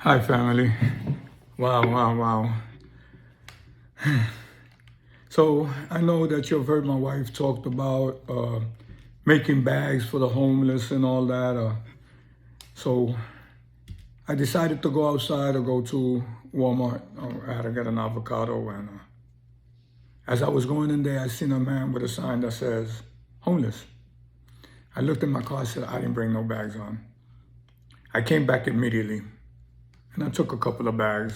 Hi, family. Wow, wow, wow. So I know that you've heard my wife talked about making bags for the homeless and all that. So I decided to go outside or go to Walmart. I had to get an avocado, and as I was going in there, I seen a man with a sign that says homeless. I looked in my car. I said, I didn't bring no bags on. I came back immediately, and I took a couple of bags,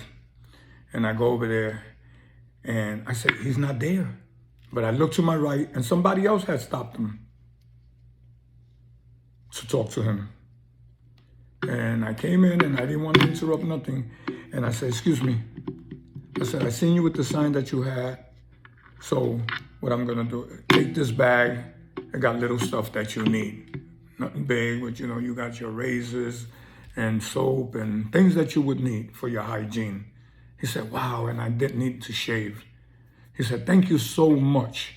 and I go over there, and I said, he's not there. But I looked to my right, and somebody else had stopped him to talk to him. And I came in, and I didn't want to interrupt nothing. And I said, excuse me. I said, I seen you with the sign that you had. So what I'm going to do, take this bag. I got little stuff that you need. Nothing big, but you got your razors and soap and things that you would need for your hygiene. He said, wow, and I didn't need to shave. He said, thank you so much.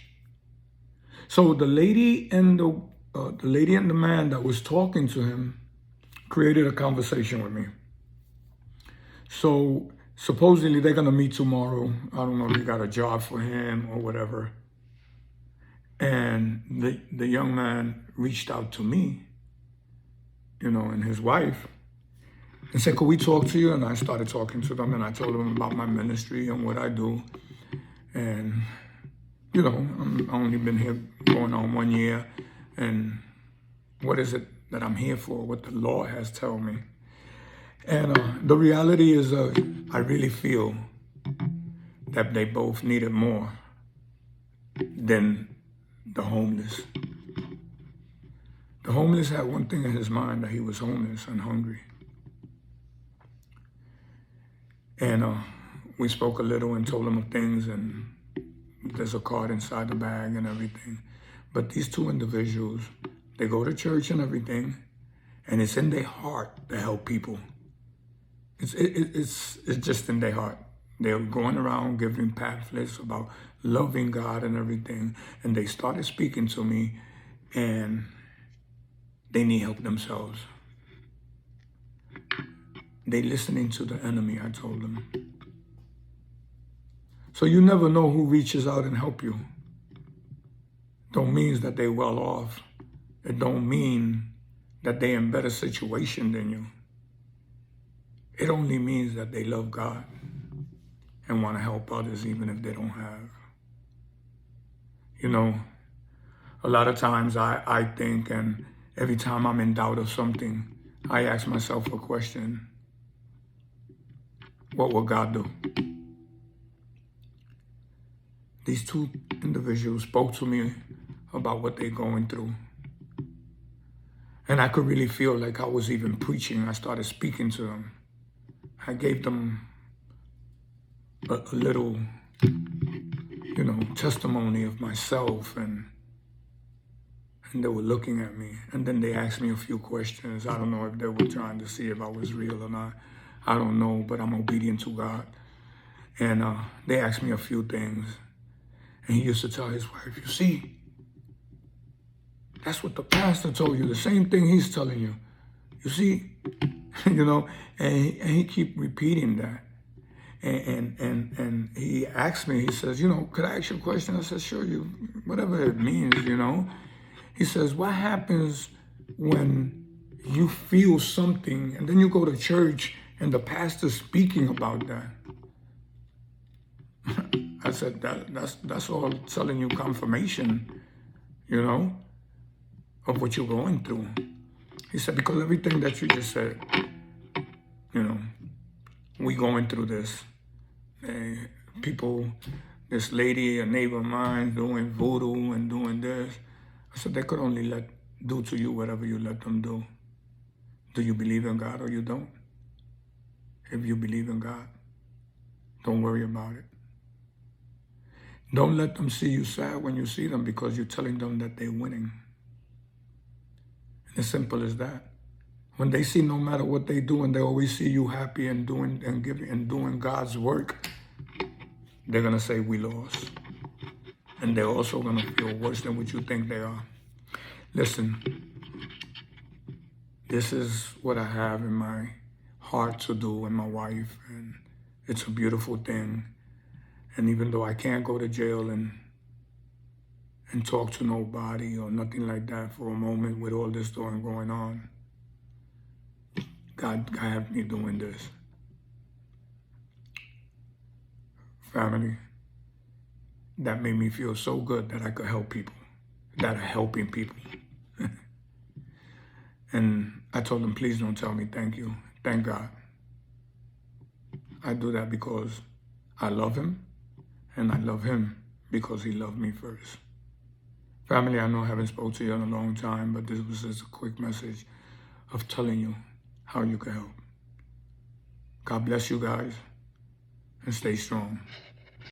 So the lady and the man that was talking to him created a conversation with me. So supposedly they're gonna meet tomorrow. I don't know if he got a job for him or whatever. And the young man reached out to me, and his wife, and said, could we talk to you? And I started talking to them, and I told them about my ministry and what I do. And I've only been here going on 1 year, and what is it that I'm here for, what the Lord has told me. And the reality is I really feel that they both needed more than the homeless. The homeless had one thing in his mind, that he was homeless and hungry. And we spoke a little and told him of things, and there's a card inside the bag and everything. But these two individuals, they go to church and everything, and it's in their heart to help people. It's just in their heart. They're going around giving pamphlets about loving God and everything, and they started speaking to me, and they need help themselves. They listening to the enemy, I told them. So you never know who reaches out and help you. Don't mean that they well off. It don't mean that they in better situation than you. It only means that they love God and want to help others even if they don't have. A lot of times I think, and every time I'm in doubt of something, I ask myself a question. What will God do? These two individuals spoke to me about what they're going through. And I could really feel like I was even preaching. I started speaking to them. I gave them a little, testimony of myself, and they were looking at me. And then they asked me a few questions. I don't know if they were trying to see if I was real or not. I don't know, but I'm obedient to God. And they asked me a few things. And he used to tell his wife, you see, that's what the pastor told you, the same thing he's telling you. You see, and he keep repeating that. And he asked me, he says, could I ask you a question? I said, sure, whatever it means, He says, what happens when you feel something and then you go to church and the pastor's speaking about that? I said, that's all telling you confirmation, of what you're going through. He said, because everything that you just said, we going through this. People, this lady, a neighbor of mine, doing voodoo and doing this. I said, they could only do to you whatever you let them do. Do you believe in God or you don't? If you believe in God, don't worry about it. Don't let them see you sad when you see them because you're telling them that they're winning. As simple as that. When they see no matter what they do and they always see you happy and doing and giving and doing God's work, they're going to say we lost. And they're also going to feel worse than what you think they are. Listen, this is what I have in my heart to do and my wife, and it's a beautiful thing. And even though I can't go to jail and talk to nobody or nothing like that for a moment with all this going on, God have me doing this. Family, that made me feel so good that I could help people, that are helping people. And I told them, please don't tell me thank you. Thank God. I do that because I love him, and I love him because he loved me first. Family, I know I haven't spoken to you in a long time, but this was just a quick message of telling you how you can help. God bless you guys, and stay strong.